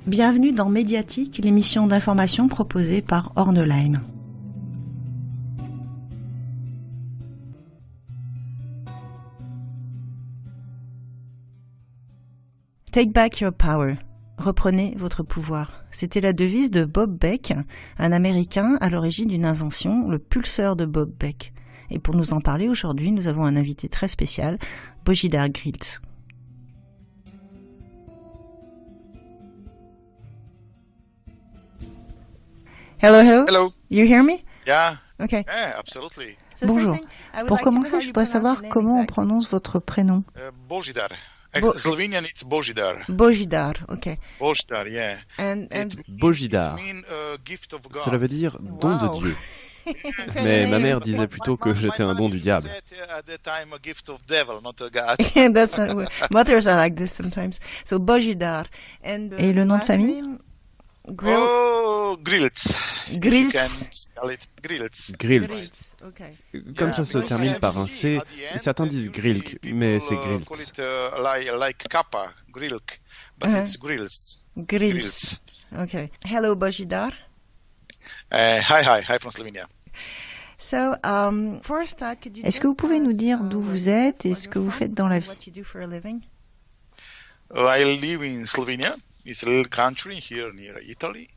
Bienvenue dans Médiatique, l'émission d'information proposée par Orneheim. Take back your power. Reprenez votre pouvoir. C'était la devise de Bob Beck, un Américain à l'origine d'une invention, le pulseur de Bob Beck. Et pour nous en parler aujourd'hui, nous avons un invité très spécial, Bojidar Grils. Hello, hello. Hello. You hear me? Yeah. Okay. Yeah, absolutely. Bonjour. Pour commencer, je voudrais savoir comment on prononce votre prénom. Bojidar. Slovenian, it's Bojidar. Bojidar, ok. Bojidar, yeah. Bojidar. Cela veut dire don de Dieu. Mais ma mère disait plutôt que j'étais un don du diable. Yeah, that's mothers are like this sometimes. So Bojidar. Et le nom de famille? Oh, Grils. Grils. Grils. Okay. Comme ça se termine par un C, certains disent Grilk, mais c'est Grils. Like Kappa, Grilk, but it's Grils. Grils. Okay. Hello, Bojidar. Hi from Slovenia. So, est-ce que vous pouvez nous dire d'où vous êtes et ce que vous faites dans la vie? I live in Slovenia. It's a little country here near Italy.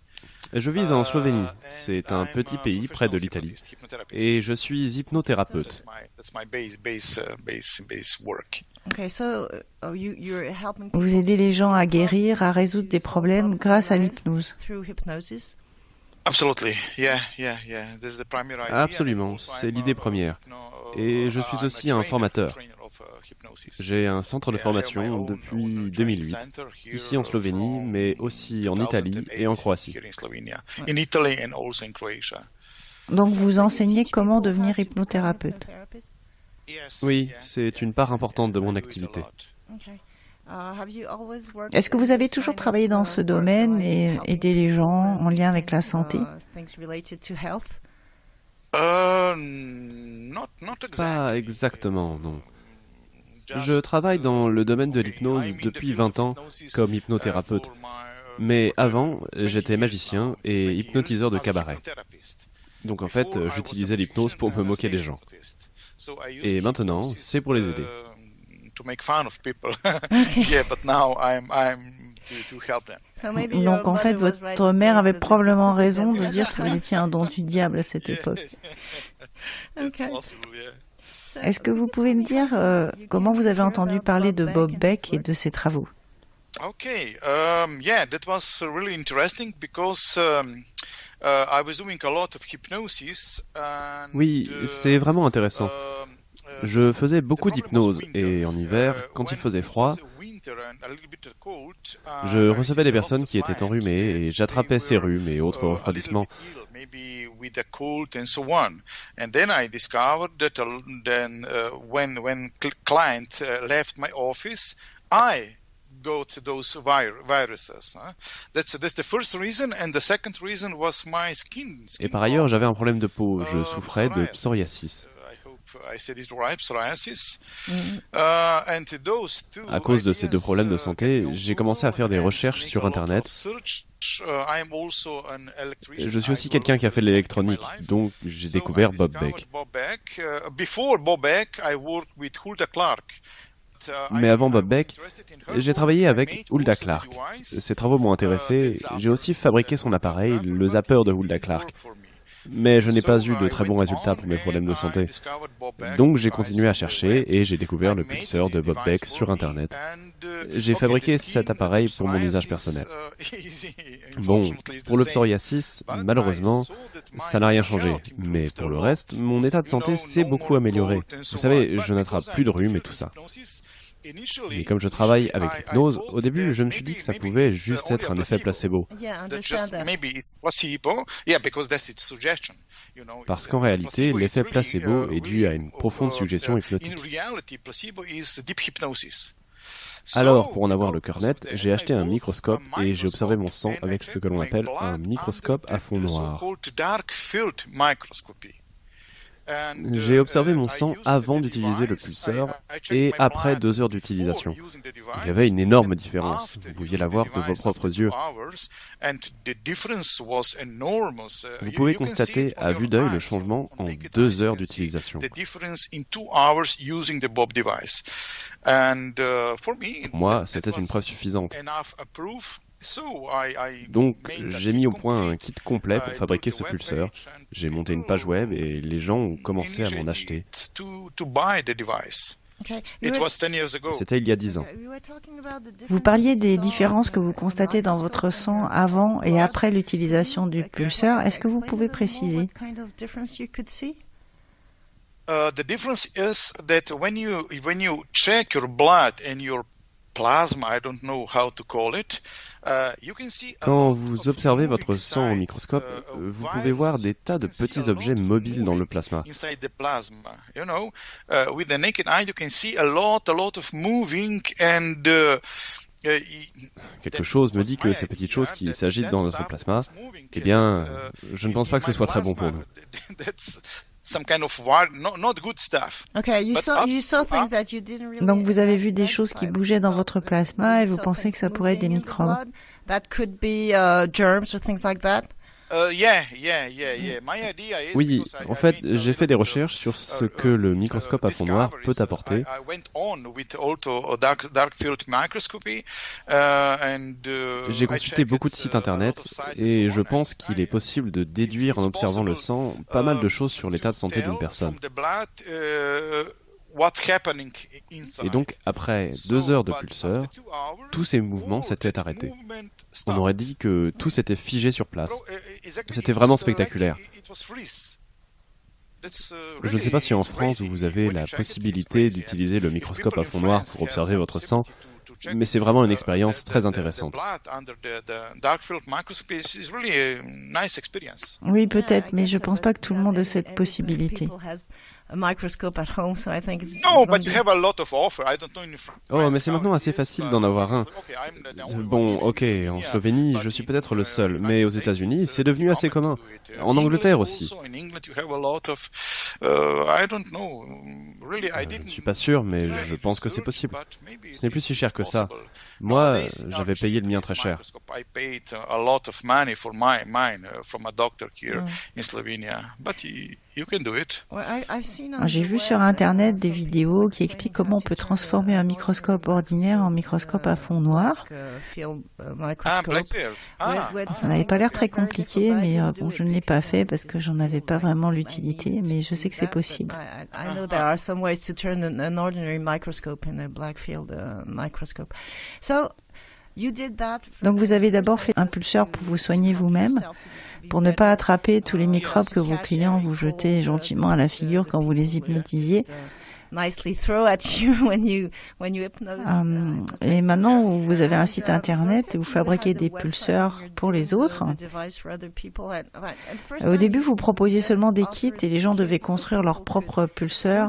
Je vis en Slovénie, c'est un petit pays près de l'Italie, et je suis hypnothérapeute. Vous aidez les gens à guérir, à résoudre des problèmes grâce à l'hypnose. Absolument, c'est l'idée première. Et je suis aussi un formateur. J'ai un centre de formation depuis 2008, ici en Slovénie, mais aussi en Italie et en Croatie. Donc vous enseignez comment devenir hypnothérapeute? Oui, c'est une part importante de mon activité. Est-ce que vous avez toujours travaillé dans ce domaine et aidé les gens en lien avec la santé? Pas exactement, non. Je travaille dans le domaine de l'hypnose depuis 20 ans comme hypnothérapeute. Mais avant, j'étais magicien et hypnotiseur de cabaret. Donc en fait, j'utilisais l'hypnose pour me moquer des gens. Et maintenant, c'est pour les aider. Donc en fait, votre mère avait probablement raison de dire que vous étiez un don du diable à cette époque. Est-ce que vous pouvez me dire comment vous avez entendu parler de Bob Beck et de ses travaux? Yeah, that was really interesting because I was doing a lot of hypnosis. Oui, c'est vraiment intéressant. Je faisais beaucoup d'hypnose et en hiver, quand il faisait froid, je recevais des personnes qui étaient enrhumées et j'attrapais ces rhumes et autres refroidissements. And then I discovered that when client left my office, I got those viruses. That's the first reason, and the second reason was my skin. Et par ailleurs, j'avais un problème de peau. Je souffrais de psoriasis. À cause de ces deux problèmes de santé, j'ai commencé à faire des recherches sur Internet. Je suis aussi quelqu'un qui a fait de l'électronique, donc j'ai découvert Bob Beck. Mais avant Bob Beck, j'ai travaillé avec Hulda Clark. Ses travaux m'ont intéressé. J'ai aussi fabriqué son appareil, le zapper de Hulda Clark. Mais je n'ai pas eu de très bons résultats pour mes problèmes de santé. Donc j'ai continué à chercher et j'ai découvert le pulseur de Bob Beck sur Internet. J'ai fabriqué cet appareil pour mon usage personnel. Bon, pour le psoriasis, malheureusement, ça n'a rien changé. Mais pour le reste, mon état de santé s'est beaucoup amélioré. Vous savez, je n'attrape plus de rhume et tout ça. Mais comme je travaille avec l'hypnose, au début, je me suis dit que ça pouvait juste être un effet placebo. Parce qu'en réalité, l'effet placebo est dû à une profonde suggestion hypnotique. Alors, pour en avoir le cœur net, j'ai acheté un microscope et j'ai observé mon sang avec ce que l'on appelle un microscope à fond noir. J'ai observé mon sang avant d'utiliser le pulseur et après 2 heures d'utilisation. Il y avait une énorme différence. Vous pouviez la voir de vos propres yeux. Vous pouvez constater à vue d'œil le changement en 2 heures d'utilisation. Pour moi, c'était une preuve suffisante. Donc, j'ai mis au point un kit complet pour fabriquer ce pulseur. J'ai monté une page web et les gens ont commencé à m'en acheter. C'était il y a 10 ans. Vous parliez des différences que vous constatez dans votre sang avant et après l'utilisation du pulseur. Est-ce que vous pouvez préciser? The difference is that when you check your blood and your plasma, I don't know how to call it. Quand vous observez votre sang au microscope, vous pouvez voir des tas de petits objets mobiles dans le plasma. Quelque chose me dit que ces petites choses qui s'agitent dans notre plasma, eh bien, je ne pense pas que ce soit très bon pour nous. Donc vous avez vu des choses qui bougeaient dans votre plasma et vous pensez que ça pourrait être des microbes. Oui, en fait, j'ai fait des recherches sur ce que le microscope à fond noir peut apporter. J'ai consulté beaucoup de sites internet et je pense qu'il est possible de déduire en observant le sang pas mal de choses sur l'état de santé d'une personne. Et donc, après 2 heures de pulseur, tous ces mouvements s'étaient arrêtés. On aurait dit que tout s'était figé sur place. C'était vraiment spectaculaire. Je ne sais pas si en France vous avez la possibilité d'utiliser le microscope à fond noir pour observer votre sang, mais c'est vraiment une expérience très intéressante. Oui, peut-être, mais je ne pense pas que tout le monde ait cette possibilité. Oh, mais c'est maintenant assez facile d'en avoir un. Bon, ok, en Slovénie, je suis peut-être le seul, mais aux États-Unis, c'est devenu assez commun. En Angleterre aussi. Je ne suis pas sûr, mais je pense que c'est possible. Ce n'est plus si cher que ça. Moi, j'avais payé le mien très cher. J'ai vu sur Internet des vidéos qui expliquent comment on peut transformer un microscope ordinaire en microscope à fond noir. Ça n'avait pas l'air très compliqué, mais bon, je ne l'ai pas fait parce que j'en avais pas vraiment l'utilité, mais je sais que c'est possible. Donc vous avez d'abord fait un pulseur pour vous soigner vous-même, pour ne pas attraper tous les microbes que vos clients vous jetaient gentiment à la figure quand vous les hypnotisiez. Et maintenant, vous avez un site internet et vous fabriquez des pulseurs pour les autres. Au début, vous proposiez seulement des kits et les gens devaient construire leurs propres pulseurs.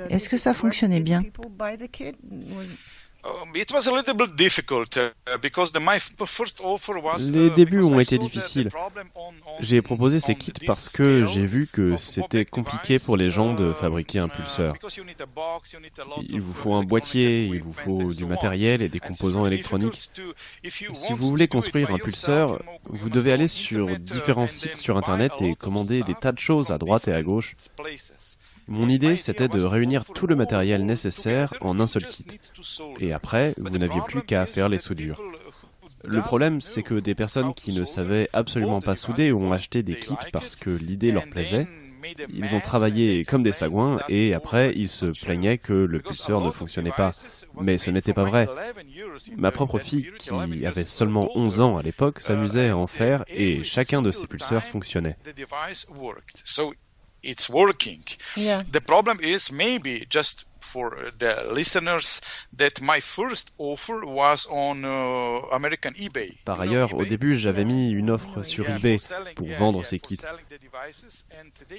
Est-ce que ça fonctionnait bien? Les débuts ont été difficiles. J'ai proposé ces kits parce que j'ai vu que c'était compliqué pour les gens de fabriquer un pulseur. Il vous faut un boîtier, il vous faut du matériel et des composants électroniques. Si vous voulez construire un pulseur, vous devez aller sur différents sites sur Internet et commander des tas de choses à droite et à gauche. Mon idée, c'était de réunir tout le matériel nécessaire en un seul kit. Et après, vous n'aviez plus qu'à faire les soudures. Le problème, c'est que des personnes qui ne savaient absolument pas souder ont acheté des kits parce que l'idée leur plaisait. Ils ont travaillé comme des sagouins et après, ils se plaignaient que le pulseur ne fonctionnait pas. Mais ce n'était pas vrai. Ma propre fille, qui avait seulement 11 ans à l'époque, s'amusait à en faire et chacun de ces pulseurs fonctionnait. It's working. Yeah. The problem is maybe just for the listeners that my first offer was on American eBay. Par ailleurs, au début, j'avais mis une offre sur eBay pour vendre ces kits.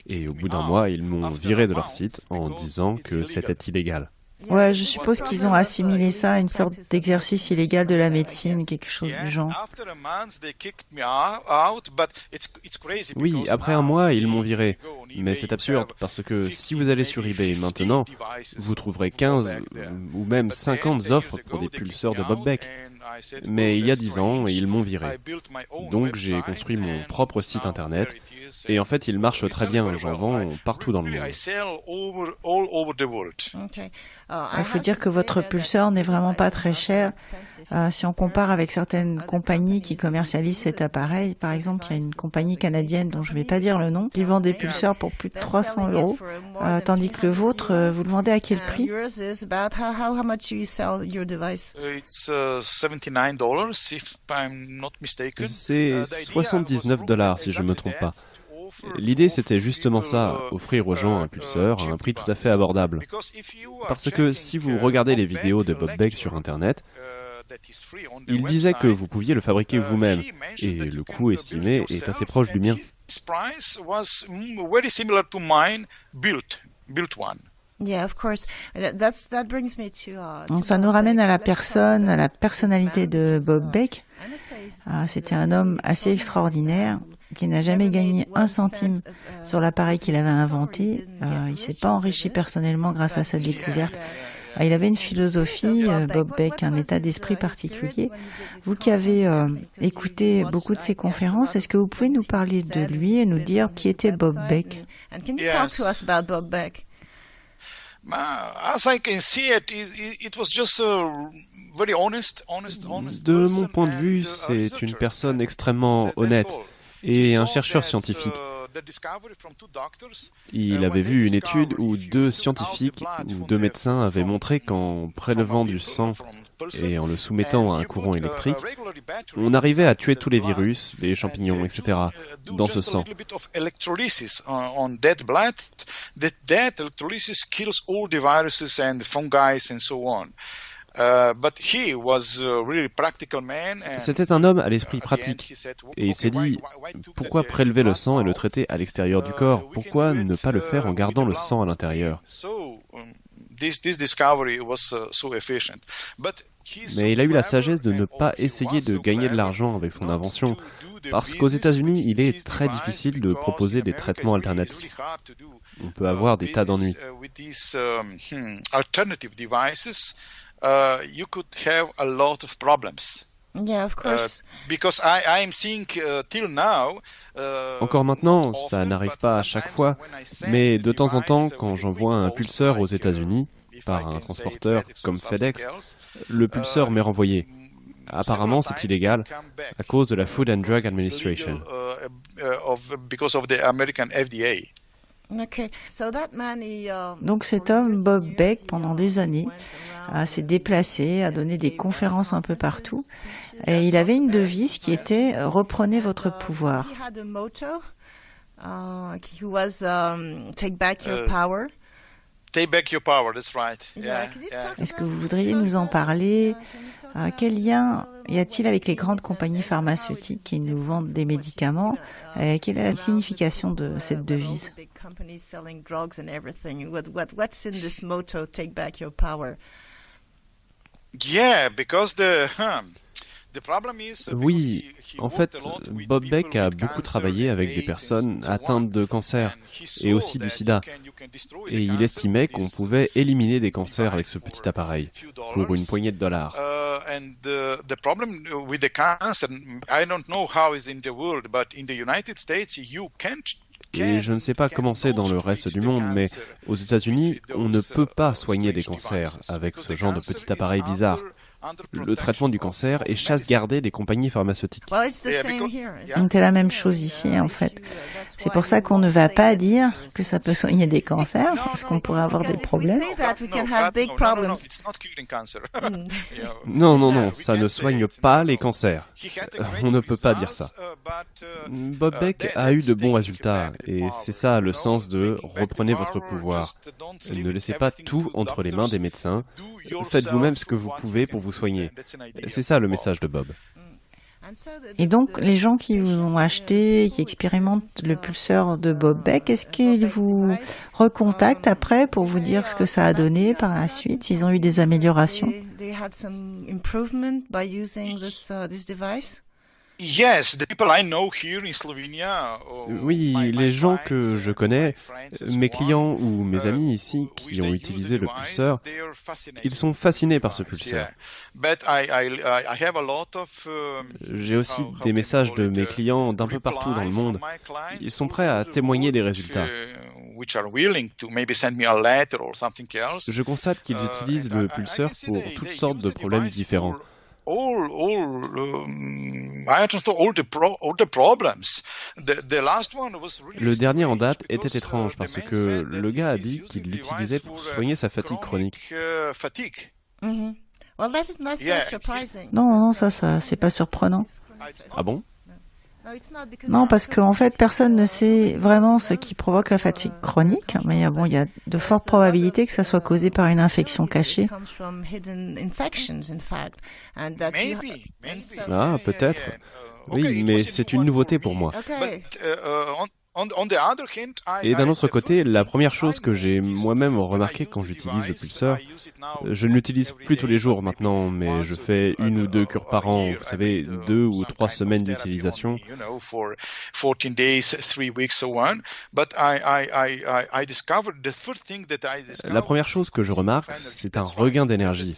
Et au bout d'un mois, ils m'ont viré de leur site en disant que c'était illégal. Ouais, je suppose qu'ils ont assimilé ça à une sorte d'exercice illégal de la médecine, quelque chose du genre. Oui, après un mois, ils m'ont viré. Mais c'est absurde, parce que si vous allez sur eBay maintenant, vous trouverez 15 ou même 50 offres pour des pulseurs de Bob Beck. Mais il y a 10 ans, ils m'ont viré. Donc j'ai construit mon propre site internet, et en fait il marche très bien, j'en vends partout dans le monde. Il faut dire que votre pulseur n'est vraiment pas très cher. Si on compare avec certaines compagnies qui commercialisent cet appareil, par exemple, il y a une compagnie canadienne dont je ne vais pas dire le nom, qui vend des pulseurs pour plus de 300 €, tandis que le vôtre, vous le vendez à quel prix? C'est $79 si je ne me trompe pas. L'idée, c'était justement ça, offrir aux gens un pulseur à un prix tout à fait abordable. Parce que si vous regardez les vidéos de Bob Beck sur Internet, il disait que vous pouviez le fabriquer vous-même, et le coût estimé est assez proche du mien. Donc ça nous ramène à la personne, à la personnalité de Bob Beck. C'était un homme assez extraordinaire qui n'a jamais gagné un centime sur l'appareil qu'il avait inventé. Il s'est pas enrichi personnellement grâce à sa découverte. Il avait une philosophie, Bob Beck, un état d'esprit particulier. Vous qui avez écouté beaucoup de ses conférences, est-ce que vous pouvez nous parler de lui et nous dire qui était Bob Beck? De mon point de vue, c'est une personne extrêmement honnête et un chercheur scientifique. Il avait vu une étude où 2 scientifiques ou 2 médecins avaient montré qu'en prélevant du sang et en le soumettant à un courant électrique, on arrivait à tuer tous les virus, les champignons, etc. dans ce sang. C'était un homme à l'esprit pratique, et il s'est dit, pourquoi prélever le sang et le traiter à l'extérieur du corps? Pourquoi ne pas le faire en gardant le sang à l'intérieur? Mais il a eu la sagesse de ne pas essayer de gagner de l'argent avec son invention, parce qu'aux États-Unis, il est très difficile de proposer des traitements alternatifs. On peut avoir des tas d'ennuis. You could have a lot of problems. Yeah, of course. Because I am seeing till now. Encore maintenant, ça n'arrive pas à chaque fois, mais de temps en temps, quand j'envoie un pulseur aux États-Unis par un transporteur comme FedEx, le pulseur m'est renvoyé. Apparemment, c'est illégal à cause de la Food and Drug Administration. Because of the American FDA. Donc cet homme, Bob Beck, pendant des années, s'est déplacé, a donné des conférences un peu partout. Et il avait une devise qui était « Reprenez votre pouvoir ». Take back your power. Take back your power, that's right. Est-ce que vous voudriez nous en parler? Quel lien y a-t-il avec les grandes compagnies pharmaceutiques qui nous vendent des médicaments? Quelle est la signification de cette devise? Oui, en fait, Bob Beck a beaucoup travaillé avec des personnes atteintes de cancer et aussi du sida. Et il estimait qu'on pouvait éliminer des cancers avec ce petit appareil pour une poignée de dollars. Et je ne sais pas comment c'est dans le reste du monde, mais aux États-Unis, on ne peut pas soigner des cancers avec ce genre de petit appareil bizarre. Le traitement du cancer est chasse gardée des compagnies pharmaceutiques. C'est la même chose ici, en fait. C'est pour ça qu'on ne va pas dire que ça peut soigner des cancers, parce qu'on pourrait avoir des problèmes. Non, ça ne soigne pas les cancers. On ne peut pas dire ça. Bob Beck a eu de bons résultats, et c'est ça le sens de « reprenez votre pouvoir ». Ne laissez pas tout entre les mains des médecins. Faites vous-même ce que vous pouvez pour vous soigner. C'est ça le message de Bob. Et donc, les gens qui vous ont acheté, qui expérimentent le pulseur de Bob Beck, est-ce qu'ils vous recontactent après pour vous dire ce que ça a donné par la suite, s'ils ont eu des améliorations? Oui, les gens que je connais, mes clients ou mes amis ici qui ont utilisé le pulseur, ils sont fascinés par ce pulseur. J'ai aussi des messages de mes clients d'un peu partout dans le monde. Ils sont prêts à témoigner des résultats. Je constate qu'ils utilisent le pulseur pour toutes sortes de problèmes différents. Le dernier en date était étrange parce que le gars a dit qu'il l'utilisait pour soigner sa fatigue chronique. Non, ça, c'est pas surprenant. Ah bon? Non, parce qu'en fait, personne ne sait vraiment ce qui provoque la fatigue chronique, mais bon, il y a de fortes probabilités que ça soit causé par une infection cachée. Ah, peut-être. Oui, mais c'est une nouveauté pour moi. Et d'un autre côté, la première chose que j'ai moi-même remarqué quand j'utilise le pulseur, je ne l'utilise plus tous les jours maintenant, mais je fais 1 ou 2 cures par an, vous savez, 2 ou 3 semaines d'utilisation. La première chose que je remarque, c'est un regain d'énergie.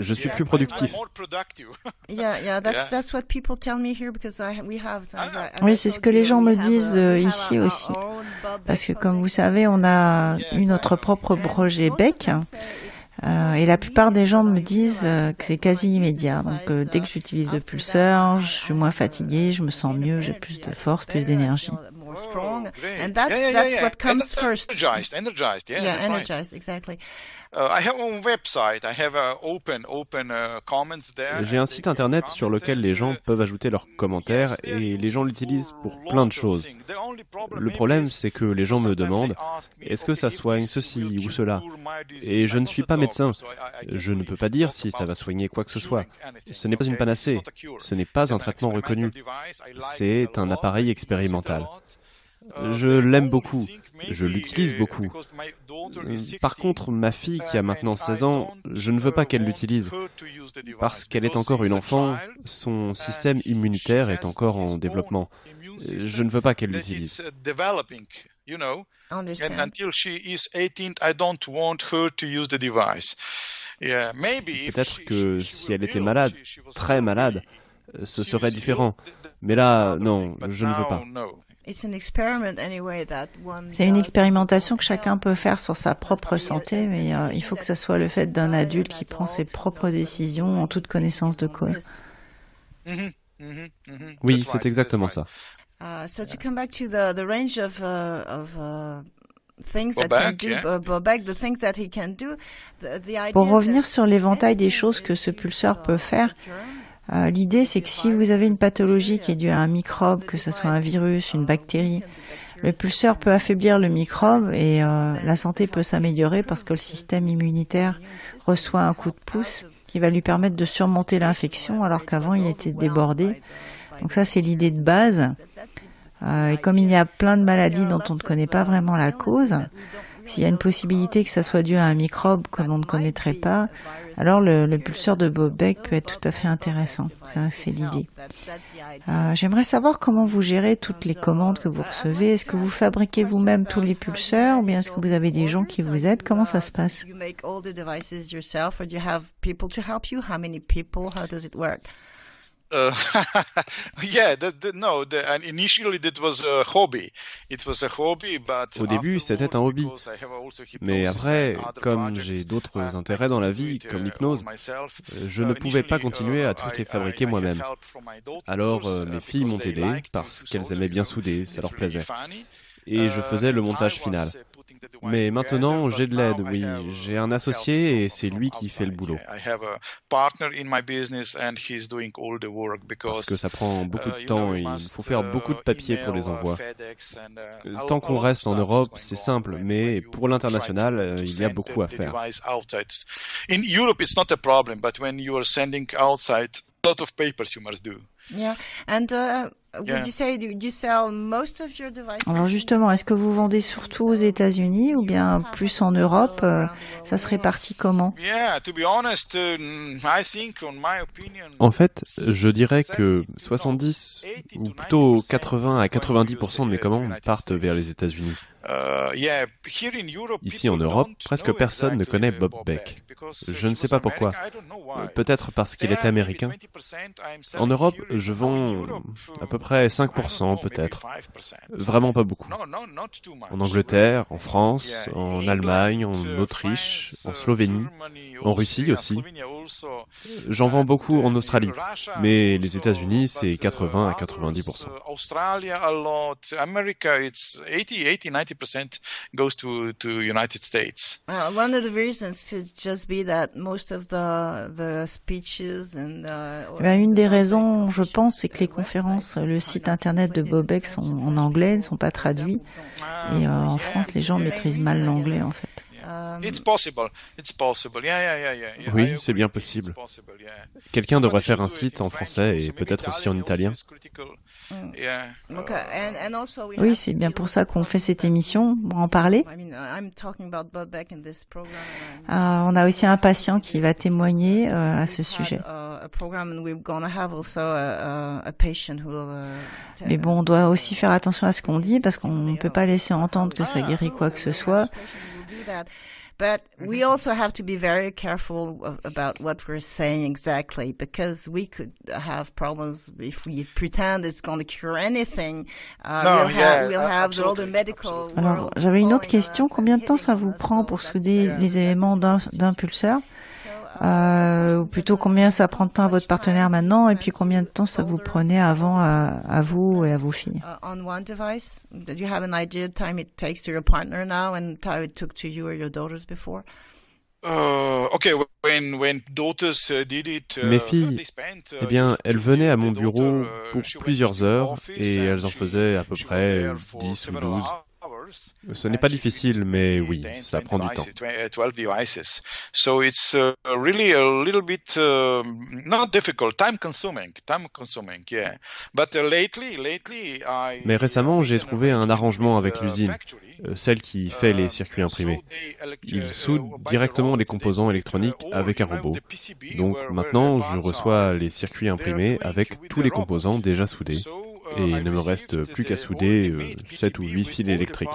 Je suis plus productif. Oui, c'est ce que les gens me disent ici aussi. Parce que comme vous savez, on a eu notre propre projet Beck. Et la plupart des gens me disent que c'est quasi immédiat. Donc dès que j'utilise le pulseur, je suis moins fatiguée, je me sens mieux, j'ai plus de force, plus d'énergie. And that's what comes first. Energized, exactly. J'ai un site internet sur lequel les gens peuvent ajouter leurs commentaires et les gens l'utilisent pour plein de choses. Le problème, c'est que les gens me demandent « Est-ce que ça soigne ceci ou cela ?» Et je ne suis pas médecin. Je ne peux pas dire si ça va soigner quoi que ce soit. Ce n'est pas une panacée. Ce n'est pas un traitement reconnu. C'est un appareil expérimental. Je l'aime beaucoup, je l'utilise beaucoup. Par contre, ma fille qui a maintenant 16 ans, je ne veux pas qu'elle l'utilise. Parce qu'elle est encore une enfant, son système immunitaire est encore en développement. Je ne veux pas qu'elle l'utilise. Peut-être que si elle était malade, très malade, ce serait différent. Mais là, non, je ne veux pas. C'est une expérimentation que chacun peut faire sur sa propre santé, mais il faut que ça soit le fait d'un adulte qui prend ses propres décisions en toute connaissance de cause. Oui, c'est exactement ça. Pour revenir sur l'éventail des choses que ce pulseur peut faire, l'idée, c'est que si vous avez une pathologie qui est due à un microbe, que ce soit un virus, une bactérie, le pulseur peut affaiblir le microbe et la santé peut s'améliorer parce que le système immunitaire reçoit un coup de pouce qui va lui permettre de surmonter l'infection alors qu'avant il était débordé. Donc ça, c'est l'idée de base. Et comme il y a plein de maladies dont on ne connaît pas vraiment la cause, s'il y a une possibilité que ça soit dû à un microbe que l'on ne connaîtrait pas, alors le pulseur de Bob Beck peut être tout à fait intéressant. Ça, c'est l'idée. J'aimerais savoir comment vous gérez toutes les commandes que vous recevez. Est-ce que vous fabriquez vous-même tous les pulseurs ou bien est-ce que vous avez des gens qui vous aident? Comment ça se passe? Au début, c'était un hobby. Mais après, comme j'ai d'autres intérêts dans la vie, comme l'hypnose, je ne pouvais pas continuer à tout les fabriquer moi-même. Alors, mes filles m'ont aidé parce qu'elles aimaient bien souder, ça leur plaisait. Et je faisais le montage final. Mais maintenant, j'ai de l'aide, oui. J'ai un associé et c'est lui qui fait le boulot. Parce que ça prend beaucoup de temps et il faut faire beaucoup de papiers pour les envois. Tant qu'on reste en Europe, c'est simple, mais pour l'international, il y a beaucoup à faire. Yeah. And would you say you sell most of your devices? Alors justement, est-ce que vous vendez surtout aux États-Unis ou bien plus en Europe? Ça se répartit comment? Yeah, to be honest, I think, on my opinion, En fait, je dirais que 70 ou plutôt 80 à 90% de mes commandes partent vers les États-Unis. Ici en Europe, presque personne ne connaît Bob Beck. Je ne sais pas pourquoi. Peut-être parce qu'il est américain. En Europe, je vends à peu près 5%, peut-être. Vraiment pas beaucoup. En Angleterre, en France, en Allemagne, en Autriche, en Slovénie, en Russie aussi. J'en vends beaucoup en Australie, mais les États-Unis, c'est 80 à 90%. Australia a lot. America, it's 80-90% goes to United States. One of the reasons could just be that most of the speeches and Une des raisons, je pense, c'est que les conférences, le site internet de Bob Beck sont en anglais, ne sont pas traduits. Et en France, les gens maîtrisent mal l'anglais, en fait. It's possible. Yeah. Oui, c'est bien possible. Quelqu'un devrait faire un site en français et peut-être aussi en italien. Oui, c'est bien pour ça qu'on fait cette émission, pour en parler. On a aussi un patient qui va témoigner à ce sujet. Mais bon, on doit aussi faire attention à ce qu'on dit parce qu'on ne peut pas laisser entendre que ça guérit quoi que ce soit. But we also have to be very careful about what we're saying exactly, because we could have problems if we pretend it's going to cure anything. We'll have all the medical. Alors, j'avais une autre question. Combien de temps ça vous prend pour souder les éléments d'un pulseur? Ou plutôt combien ça prend de temps à votre partenaire maintenant, et puis combien de temps ça vous prenait avant à vous et à vos filles? On one device, do you have an idea of time it takes to your partner now and time it took to you or your daughters before? Okay, when daughters did it, Mes filles, eh bien, elles venaient à mon bureau pour plusieurs heures et elles en faisaient à peu près 10 ou 12. Ce n'est pas difficile, mais oui, ça prend du temps. 12 devices. So it's really a little bit not difficult, time consuming, yeah. But lately Mais récemment, j'ai trouvé un arrangement avec l'usine, celle qui fait les circuits imprimés. Ils soudent directement les composants électroniques avec un robot. Donc maintenant, je reçois les circuits imprimés avec tous les composants déjà soudés. Et il ne me reste plus qu'à souder 7 ou 8 fils électriques.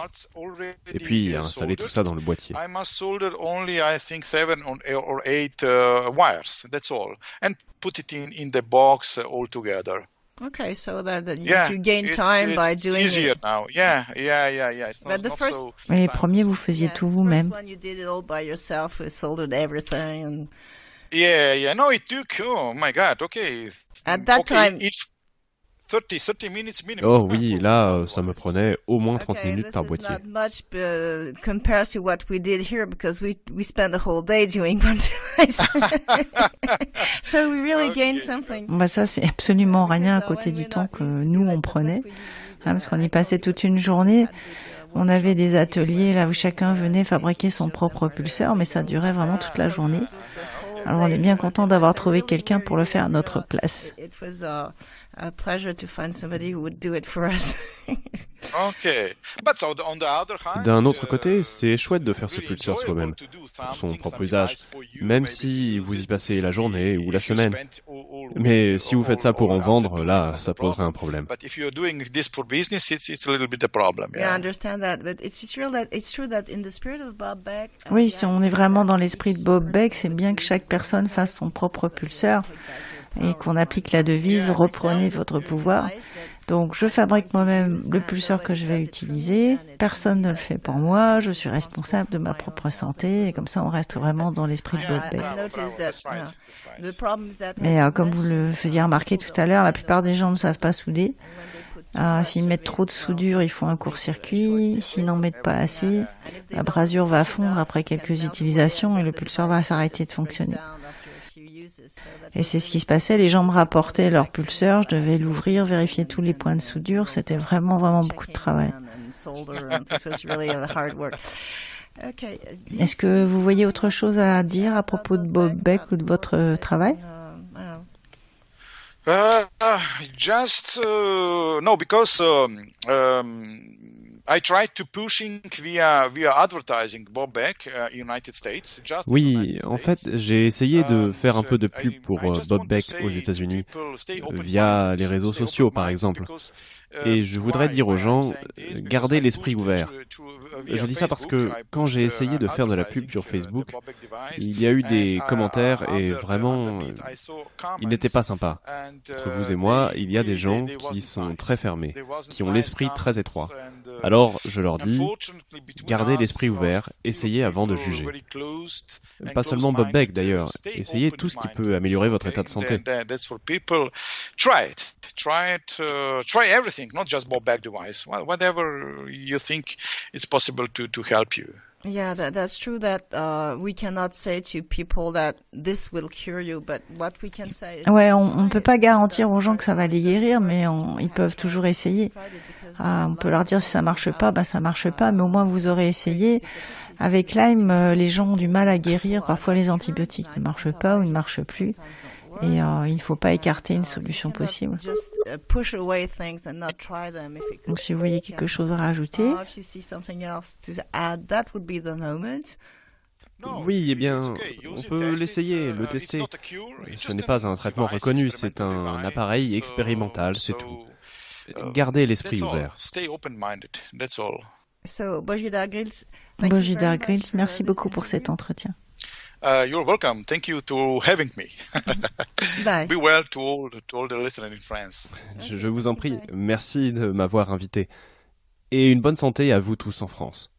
Et puis à installer tout ça dans le boîtier. I must solder only, I think, 7 or 8 wires. That's all, and put it in the box all together. Okay, so that you gain time by doing it. It's easier it. now. Yeah. It's But the first, Mais les premiers, vous faisiez tout vous-même. you did it all by yourself, you soldered everything. And... Yeah. No, it took. Oh my God. Okay. At that time. 30 minutes minimum. Oh oui, là, ça me prenait au moins 30 minutes par boîtier. Not much compared to what we did here, because we spent the whole day doing one device. So we really gained something. Ça, c'est absolument rien à côté du temps que nous, on prenait. Parce qu'on y passait toute une journée. On avait des ateliers là où chacun venait fabriquer son propre pulseur, mais ça durait vraiment toute la journée. Alors on est bien content d'avoir trouvé quelqu'un pour le faire à notre place. It was a pleasure to find somebody who would do it for us. Okay. But so on the other hand, D'un autre côté, c'est chouette de faire ce pulseur soi-même, pour son propre usage, même si vous y passez la journée ou la semaine. Mais si vous faites ça pour en vendre, là, ça poserait un problème. But if you're doing this for business, it's a little bit a problem. Yeah, I understand that, but it's true that in the spirit of Bob Beck. Oui, si on est vraiment dans l'esprit de Bob Beck, c'est bien que chaque personne fasse son propre pulseur et qu'on applique la devise « Reprenez votre pouvoir ». Donc, je fabrique moi-même le pulseur que je vais utiliser. Personne ne le fait pour moi. Je suis responsable de ma propre santé. Et comme ça, on reste vraiment dans l'esprit de Bob Beck. Mais comme vous le faisiez remarquer tout à l'heure, la plupart des gens ne savent pas souder. S'ils mettent trop de soudure, ils font un court-circuit. S'ils n'en mettent pas assez, la brasure va fondre après quelques utilisations et le pulseur va s'arrêter de fonctionner. Et c'est ce qui se passait, les gens me rapportaient leur pulseur, je devais l'ouvrir, vérifier tous les points de soudure, c'était vraiment beaucoup de travail. Est-ce que vous voyez autre chose à dire à propos de Bob Beck ou de votre travail? No, because I tried to pushing via advertising Bob Beck, United States. Oui, en fait, j'ai essayé de faire un peu de pub pour Bob Beck aux États-Unis, via les réseaux sociaux par exemple. Et je voudrais dire aux gens, gardez l'esprit ouvert. Je dis ça parce que quand j'ai essayé de faire de la pub sur Facebook, il y a eu des commentaires et vraiment, ils n'étaient pas sympas. Entre vous et moi, il y a des gens qui sont très fermés, qui ont l'esprit très étroit. Alors, je leur dis, gardez l'esprit ouvert, essayez avant de juger. Pas seulement Bob Beck d'ailleurs, essayez tout ce qui peut améliorer votre état de santé. Try everything, not just Bob Beck device. Whatever you think it's possible to help you. Yeah, that's true that we cannot say to people that this will cure you, but what we can say is... Ouais, on peut pas garantir aux gens que ça va les guérir, mais ils peuvent toujours essayer. On peut leur dire si ça marche pas, ça marche pas, mais au moins vous aurez essayé. Avec Lyme, les gens ont du mal à guérir. Parfois les antibiotiques ne marchent pas ou ne marchent plus. Et il ne faut pas écarter une solution possible. Donc si vous voyez quelque chose à rajouter... Oui, eh bien, on peut l'essayer, le tester. Ce n'est pas un traitement reconnu, c'est un appareil expérimental, c'est tout. Gardez l'esprit ouvert. Bojidar Grills, merci beaucoup pour cet entretien. You're welcome. Thank you to having me. Bye. Be well to all the listeners in France. Je vous en prie, merci de m'avoir invité. Et une bonne santé à vous tous en France.